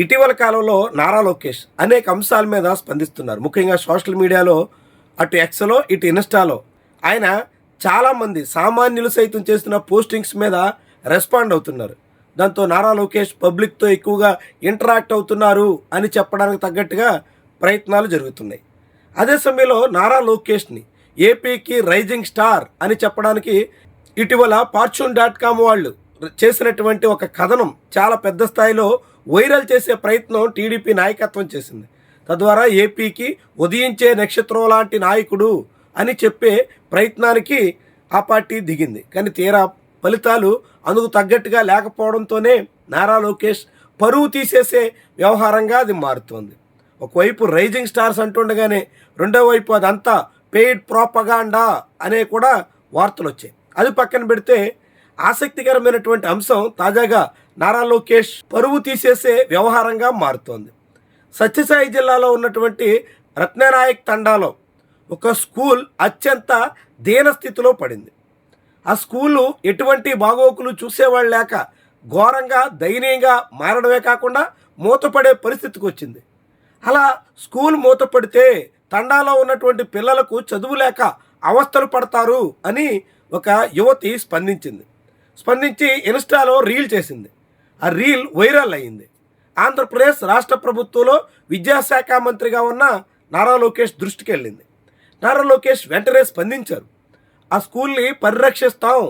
ఇటీవల కాలంలో నారా లోకేష్ అనేక అంశాల మీద స్పందిస్తున్నారు. ముఖ్యంగా సోషల్ మీడియాలో అటు ఎక్స్లో ఇటు ఇన్స్టాలో ఆయన చాలామంది సామాన్యులు సైతం చేస్తున్న పోస్టింగ్స్ మీద రెస్పాండ్ అవుతున్నారు. దాంతో నారా లోకేష్ పబ్లిక్తో ఎక్కువగా ఇంటరాక్ట్ అవుతున్నారు అని చెప్పడానికి తగ్గట్టుగా ప్రయత్నాలు జరుగుతున్నాయి. అదే సమయంలో నారా లోకేష్ని ఏపీకి రైజింగ్ స్టార్ అని చెప్పడానికి ఇటీవల fortune.com వాళ్ళు చేసినటువంటి ఒక కథనం చాలా పెద్ద స్థాయిలో వైరల్ చేసే ప్రయత్నం టీడీపీ నాయకత్వం చేసింది. తద్వారా ఏపీకి ఉదయించే నక్షత్రం లాంటి నాయకుడు అని చెప్పే ప్రయత్నానికి ఆ పార్టీ దిగింది. కానీ తీరా ఫలితాలు అందుకు తగ్గట్టుగా లేకపోవడంతోనే నారా లోకేష్ పరువు తీసేసే వ్యవహారంగా అది మారుతోంది. ఒకవైపు రైజింగ్ స్టార్స్ అంటుండగానే రెండో వైపు అదంతా పెయిడ్ ప్రోపగాండా అనే కూడా వార్తలు వచ్చాయి. అది పక్కన పెడితే ఆసక్తికరమైనటువంటి అంశం తాజాగా నారా లోకేష్ పరువు తీసేసే వ్యవహారంగా మారుతోంది. సత్యసాయి జిల్లాలో ఉన్నటువంటి రత్ననాయక్ తండాలో ఒక స్కూల్ అత్యంత దీనస్థితిలో పడింది. ఆ స్కూలు ఎటువంటి బాగోకులు చూసేవాళ్ళు లేక ఘోరంగా దయనీయంగా మారడమే కాకుండా మూతపడే పరిస్థితికి వచ్చింది. అలా స్కూల్ మూతపడితే తండాలో ఉన్నటువంటి పిల్లలకు చదువు లేక అవస్థలు పడతారు అని ఒక యువతి స్పందించి ఇన్స్టాలో రీల్ చేసింది. ఆ రీల్ వైరల్ అయ్యింది. ఆంధ్రప్రదేశ్ రాష్ట్ర ప్రభుత్వంలో విద్యాశాఖ మంత్రిగా ఉన్న నారా లోకేష్ దృష్టికి వెళ్ళింది. నారా లోకేష్ వెంటనే స్పందించారు. ఆ స్కూల్ని పరిరక్షిస్తాం,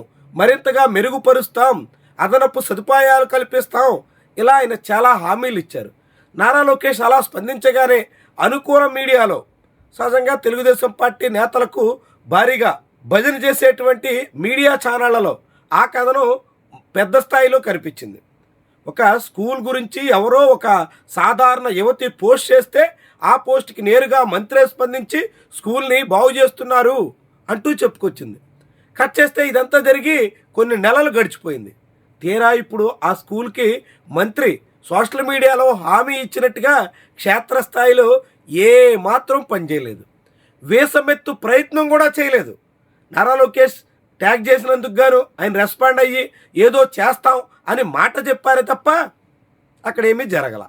మరింతగా మెరుగుపరుస్తాం, అదనపు సదుపాయాలు కల్పిస్తాం, ఇలా ఆయన చాలా హామీలు ఇచ్చారు. నారా లోకేష్ అలా స్పందించగానే అనుకూల మీడియాలో సహజంగా తెలుగుదేశం పార్టీ నేతలకు భారీగా భజన చేసేటువంటి మీడియా ఛానళ్లలో ఆ కథను పెద్ద స్థాయిలో కనిపించింది. ఒక స్కూల్ గురించి ఎవరో ఒక సాధారణ యువతి పోస్ట్ చేస్తే ఆ పోస్ట్కి నేరుగా మంత్రే స్పందించి స్కూల్ని బాగు చేస్తున్నారు అంటూ చెప్పుకొచ్చింది. కట్ చేస్తే ఇదంతా జరిగి కొన్ని నెలలు గడిచిపోయింది. తీరా ఇప్పుడు ఆ స్కూల్కి మంత్రి సోషల్ మీడియాలో హామీ ఇచ్చినట్టుగా క్షేత్రస్థాయిలో ఏ మాత్రం పనిచేయలేదు. వేసమెత్తు ప్రయత్నం కూడా చేయలేదు. నారా లోకేష్ ట్యాగ్ చేసినందుకు గాను ఆయన రెస్పాండ్ అయ్యి ఏదో చేస్తాం అని మాట చెప్పారే తప్ప అక్కడేమీ జరగల.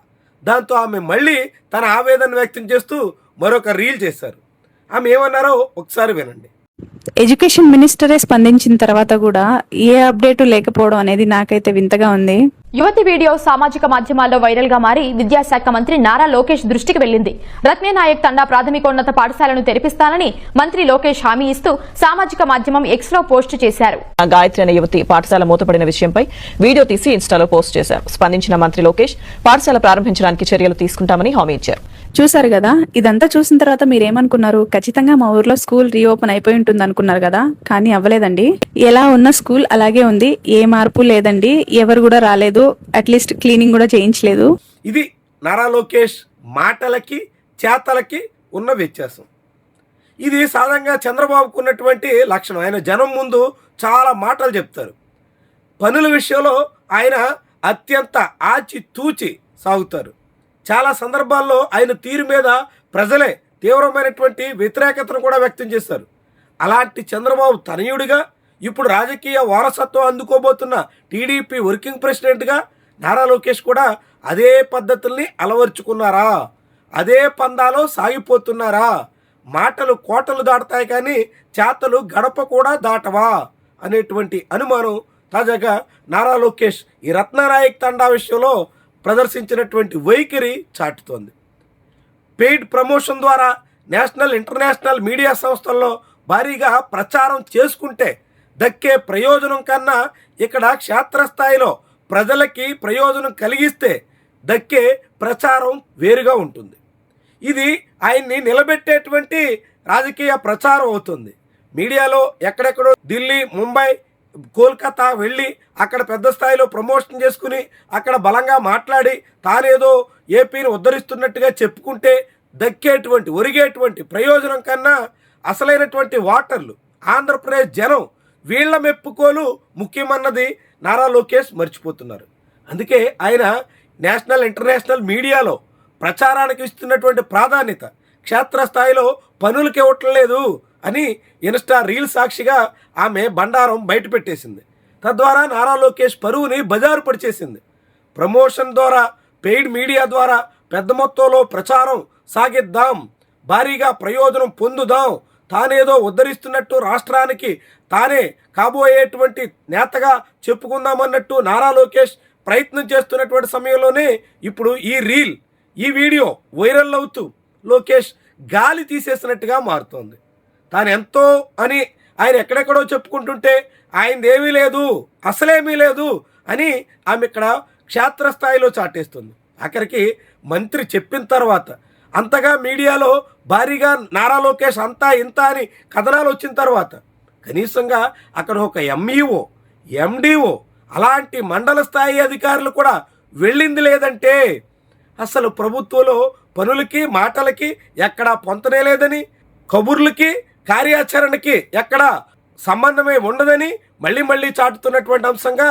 దాంతో ఆమె మళ్ళీ తన ఆవేదన వ్యక్తం చేస్తూ మరొక రీల్ చేశారు. ఆమె ఏమన్నారో ఒకసారి వినండి. ఎడ్యుకేషన్ మినిస్టరే స్పందించిన తర్వాత కూడా ఏ అప్డేటు లేకపోవడం అనేది నాకైతే వింతగా ఉంది. యువతి వీడియో సామాజిక మాధ్యమాల్లో వైరల్ గా మారి విద్యాశాఖ మంత్రి నారా లోకేష్ దృష్టికి వెళ్లింది. రత్ననాయక్ తండా ప్రాథమికోన్నత పాఠశాలను తెరిపిస్తానని మంత్రి లోకేష్ హామీ ఇస్తూ సామాజిక మాధ్యమం ఎక్స్ లో పోస్టు చేశారు. గాయత్రి అనే యువతి పాఠశాల మూతపడిన విషయంపై వీడియో తీసి ఇన్స్టాలో పోస్ట్ చేశారు. స్పందించిన మంత్రి లోకేష్ పాఠశాల ప్రారంభించడానికి చర్యలు తీసుకుంటామని హామీ ఇచ్చారు. చూసారు కదా, ఇదంతా చూసిన తర్వాత మీరేమనుకున్నారు? ఖచ్చితంగా మా ఊర్లో స్కూల్ రీఓపెన్ అయిపోయి ఉంటుంది అనుకున్నారు కదా, కానీ అవ్వలేదండి. ఎలా ఉన్న స్కూల్ అలాగే ఉంది, ఏ మార్పు లేదండి. ఎవరు కూడా రాలేదు, అట్లీస్ట్ క్లీనింగ్ కూడా చేయించలేదు. ఇది నారా లోకేష్ మాటలకి చేతలకి ఉన్న వ్యత్యాసం. ఇది సాధారణంగా చంద్రబాబుకు ఉన్నటువంటి లక్షణం. ఆయన జనం ముందు చాలా మాటలు చెప్తారు. పనుల విషయంలో ఆయన అత్యంత ఆచితూచి సాగుతారు. చాలా సందర్భాల్లో ఆయన తీరు మీద ప్రజలే తీవ్రమైనటువంటి వ్యతిరేకతను కూడా వ్యక్తం చేశారు. అలాంటి చంద్రబాబు తనయుడిగా ఇప్పుడు రాజకీయ వారసత్వం అందుకోబోతున్న టీడీపీ వర్కింగ్ ప్రెసిడెంట్గా నారా లోకేష్ కూడా అదే పద్ధతుల్ని అలవర్చుకున్నారా? అదే పందాలో సాగిపోతున్నారా? మాటలు కోటలు దాటుతాయి కానీ చేతలు గడప కూడా దాటవా అనేటువంటి అనుమానం తాజాగా నారా లోకేష్ ఈ రత్ననాయక్ తండా విషయంలో ప్రదర్శించినటువంటి వైఖరి చాటుతోంది. పెయిడ్ ప్రమోషన్ ద్వారా నేషనల్ ఇంటర్నేషనల్ మీడియా సంస్థల్లో భారీగా ప్రచారం చేసుకుంటే దక్కే ప్రయోజనం కన్నా ఇక్కడ క్షేత్రస్థాయిలో ప్రజలకి ప్రయోజనం కలిగిస్తే దక్కే ప్రచారం వేరుగా ఉంటుంది. ఇది ఆయన్ని నిలబెట్టేటువంటి రాజకీయ ప్రచారం అవుతుంది. మీడియాలో ఎక్కడెక్కడో ఢిల్లీ, ముంబై, కోల్కతా వెళ్ళి అక్కడ పెద్ద స్థాయిలో ప్రమోషన్ చేసుకుని అక్కడ బలంగా మాట్లాడి తానేదో ఏపీని ఉద్ధరిస్తున్నట్టుగా చెప్పుకుంటే దక్కేటువంటి ఒరిగేటువంటి ప్రయోజనం కన్నా అసలైనటువంటి ఓటర్లు ఆంధ్రప్రదేశ్ జనం వీళ్ల మెప్పుకోలు ముఖ్యమన్నది నారా లోకేష్ మర్చిపోతున్నారు. అందుకే ఆయన నేషనల్ ఇంటర్నేషనల్ మీడియాలో ప్రచారానికి ఇస్తున్నటువంటి ప్రాధాన్యత క్షేత్రస్థాయిలో పనులకి ఇవ్వట్లేదు అని ఇన్స్టా రీల్ సాక్షిగా ఆమె బండారం బయటపెట్టేసింది. తద్వారా నారా లోకేష్ పరువుని బజారు పడిచేసింది. ప్రమోషన్ ద్వారా పెయిడ్ మీడియా ద్వారా పెద్ద మొత్తంలో ప్రచారం సాగిద్దాం, భారీగా ప్రయోజనం పొందుదాం, తానేదో ఉద్ధరిస్తున్నట్టు రాష్ట్రానికి తానే కాబోయేటువంటి నేతగా చెప్పుకుందామన్నట్టు నారా లోకేష్ ప్రయత్నం చేస్తున్నటువంటి సమయంలోనే ఇప్పుడు ఈ వీడియో వైరల్ అవుతూ లోకేష్ గాలి తీసేసినట్టుగా మారుతోంది. తాను ఎంతో అని ఆయన ఎక్కడెక్కడో చెప్పుకుంటుంటే ఆయనదేమీ లేదు, అసలేమీ లేదు అని ఆమె ఇక్కడ క్షేత్రస్థాయిలో చాటేస్తుంది. అక్కడికి మంత్రి చెప్పిన తర్వాత అంతగా మీడియాలో భారీగా నారా లోకేష్ అంతా ఇంత అని కథనాలు వచ్చిన తర్వాత కనీసంగా అక్కడ ఒక ఎంఈఓ, ఎండిఓ అలాంటి మండల స్థాయి అధికారులు కూడా వెళ్ళింది లేదంటే అసలు ప్రభుత్వంలో పనులకి మాటలకి ఎక్కడా పొంతనే లేదని, కబుర్లకి కార్యాచరణకి ఎక్కడా సంబంధమే ఉండదని మళ్ళీ చాటుతున్నటువంటి అంశంగా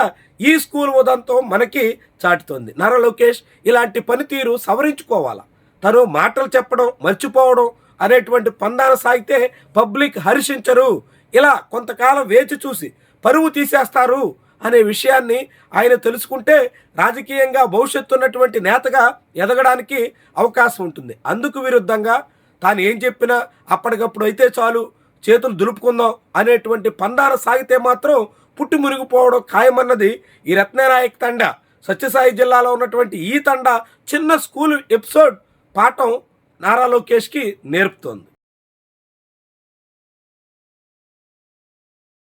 ఈ స్కూల్ ఉదంతం మనకి చాటుతోంది. నారా లోకేష్ ఇలాంటి పనితీరు సవరించుకోవాలా. తను మాటలు చెప్పడం మర్చిపోవడం అనేటువంటి పందాన సాగితే పబ్లిక్ హర్షించరు, ఇలా కొంతకాలం వేచి చూసి పరువు తీసేస్తారు అనే విషయాన్ని ఆయన తెలుసుకుంటే రాజకీయంగా భవిష్యత్తు ఉన్నటువంటి నేతగా ఎదగడానికి అవకాశం ఉంటుంది. అందుకు విరుద్ధంగా తాను ఏం చెప్పినా అప్పటికప్పుడు అయితే చాలు, చేతులు దులుపుకుందాం అనేటువంటి పందాన సాగితే మాత్రం పుట్టి మురిగిపోవడం ఖాయమన్నది ఈ రత్ననాయక్ తండా, సత్యసాయి జిల్లాలో ఉన్నటువంటి ఈ తండా చిన్న స్కూల్ ఎపిసోడ్ పాఠం నారా లోకేష్కి నేర్పుతోంది.